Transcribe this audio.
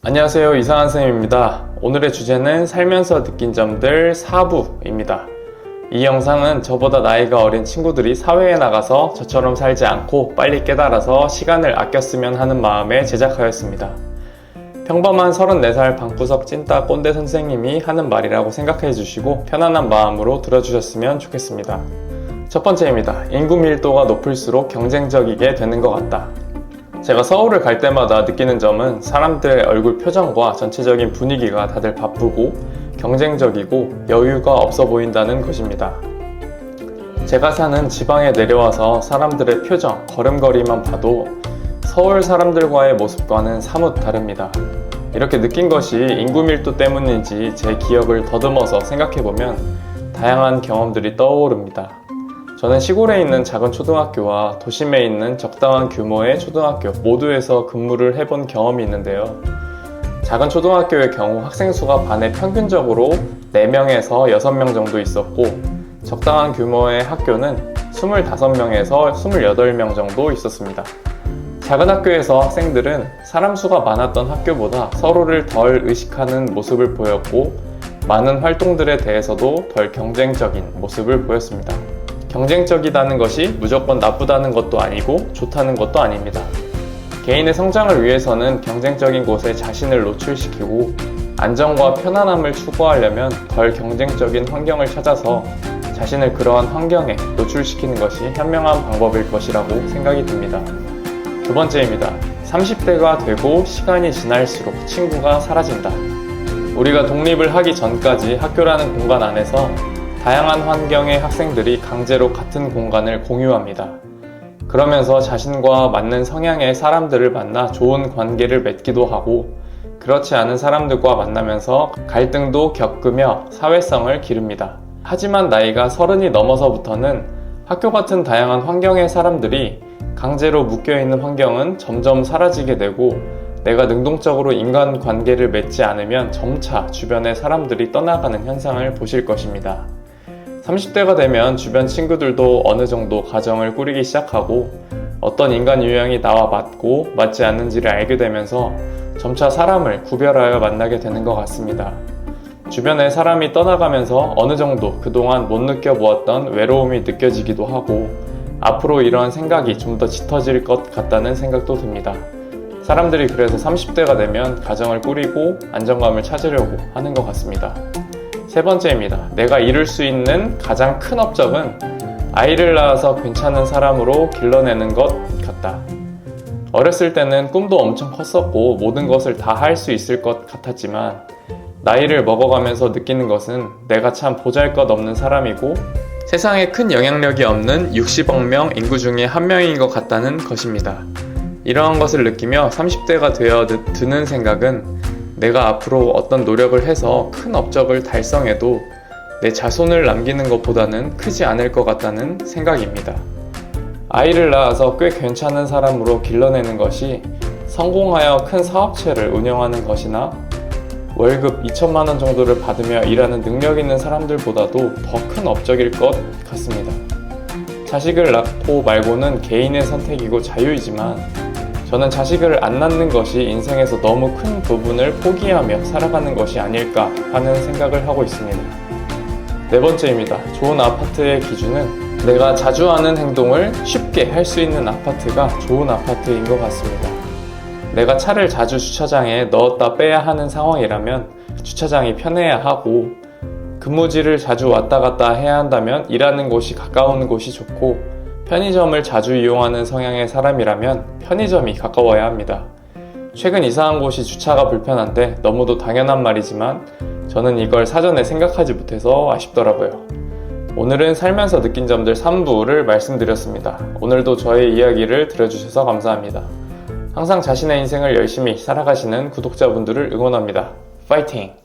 안녕하세요, 이상한 쌤입니다. 오늘의 주제는 살면서 느낀 점들 4부입니다. 이 영상은 저보다 나이가 어린 친구들이 사회에 나가서 저처럼 살지 않고 빨리 깨달아서 시간을 아꼈으면 하는 마음에 제작하였습니다. 평범한 34살 방구석 찐따 꼰대 선생님이 하는 말이라고 생각해 주시고 편안한 마음으로 들어주셨으면 좋겠습니다. 첫 번째입니다. 인구 밀도가 높을수록 경쟁적이게 되는 것 같다. 제가 서울을 갈 때마다 느끼는 점은 사람들의 얼굴 표정과 전체적인 분위기가 다들 바쁘고 경쟁적이고 여유가 없어 보인다는 것입니다. 제가 사는 지방에 내려와서 사람들의 표정, 걸음걸이만 봐도 서울 사람들과의 모습과는 사뭇 다릅니다. 이렇게 느낀 것이 인구 밀도 때문인지 제 기억을 더듬어서 생각해보면 다양한 경험들이 떠오릅니다. 저는 시골에 있는 작은 초등학교와 도심에 있는 적당한 규모의 초등학교 모두에서 근무를 해본 경험이 있는데요. 작은 초등학교의 경우 학생 수가 반에 평균적으로 4명에서 6명 정도 있었고 적당한 규모의 학교는 25명에서 28명 정도 있었습니다. 작은 학교에서 학생들은 사람 수가 많았던 학교보다 서로를 덜 의식하는 모습을 보였고 많은 활동들에 대해서도 덜 경쟁적인 모습을 보였습니다. 경쟁적이다는 것이 무조건 나쁘다는 것도 아니고 좋다는 것도 아닙니다. 개인의 성장을 위해서는 경쟁적인 곳에 자신을 노출시키고 안정과 편안함을 추구하려면 덜 경쟁적인 환경을 찾아서 자신을 그러한 환경에 노출시키는 것이 현명한 방법일 것이라고 생각이 듭니다. 두 번째입니다. 30대가 되고 시간이 지날수록 친구가 사라진다. 우리가 독립을 하기 전까지 학교라는 공간 안에서 다양한 환경의 학생들이 강제로 같은 공간을 공유합니다. 그러면서 자신과 맞는 성향의 사람들을 만나 좋은 관계를 맺기도 하고 그렇지 않은 사람들과 만나면서 갈등도 겪으며 사회성을 기릅니다. 하지만 나이가 30이 넘어서부터는 학교 같은 다양한 환경의 사람들이 강제로 묶여있는 환경은 점점 사라지게 되고 내가 능동적으로 인간관계를 맺지 않으면 점차 주변의 사람들이 떠나가는 현상을 보실 것입니다. 30대가 되면 주변 친구들도 어느 정도 가정을 꾸리기 시작하고 어떤 인간 유형이 나와 맞고 맞지 않는지를 알게 되면서 점차 사람을 구별하여 만나게 되는 것 같습니다. 주변에 사람이 떠나가면서 어느 정도 그동안 못 느껴보았던 외로움이 느껴지기도 하고 앞으로 이러한 생각이 좀 더 짙어질 것 같다는 생각도 듭니다. 사람들이 그래서 30대가 되면 가정을 꾸리고 안정감을 찾으려고 하는 것 같습니다. 세 번째입니다. 내가 이룰 수 있는 가장 큰 업적은 아이를 낳아서 괜찮은 사람으로 길러내는 것 같다. 어렸을 때는 꿈도 엄청 컸었고 모든 것을 다 할 수 있을 것 같았지만 나이를 먹어가면서 느끼는 것은 내가 참 보잘것없는 사람이고 세상에 큰 영향력이 없는 60억 명 인구 중에 한 명인 것 같다는 것입니다. 이러한 것을 느끼며 30대가 되어 드는 생각은 내가 앞으로 어떤 노력을 해서 큰 업적을 달성해도 내 자손을 남기는 것보다는 크지 않을 것 같다는 생각입니다. 아이를 낳아서 꽤 괜찮은 사람으로 길러내는 것이 성공하여 큰 사업체를 운영하는 것이나 월급 2천만 원 정도를 받으며 일하는 능력 있는 사람들보다도 더 큰 업적일 것 같습니다. 자식을 낳고 말고는 개인의 선택이고 자유이지만 저는 자식을 안 낳는 것이 인생에서 너무 큰 부분을 포기하며 살아가는 것이 아닐까 하는 생각을 하고 있습니다. 네 번째입니다. 좋은 아파트의 기준은 내가 자주 하는 행동을 쉽게 할 수 있는 아파트가 좋은 아파트인 것 같습니다. 내가 차를 자주 주차장에 넣었다 빼야 하는 상황이라면 주차장이 편해야 하고 근무지를 자주 왔다 갔다 해야 한다면 일하는 곳이 가까운 곳이 좋고 편의점을 자주 이용하는 성향의 사람이라면 편의점이 가까워야 합니다. 최근 이사한 곳이 주차가 불편한데 너무도 당연한 말이지만 저는 이걸 사전에 생각하지 못해서 아쉽더라고요. 오늘은 살면서 느낀 점들 3부를 말씀드렸습니다. 오늘도 저의 이야기를 들어주셔서 감사합니다. 항상 자신의 인생을 열심히 살아가시는 구독자분들을 응원합니다. 파이팅!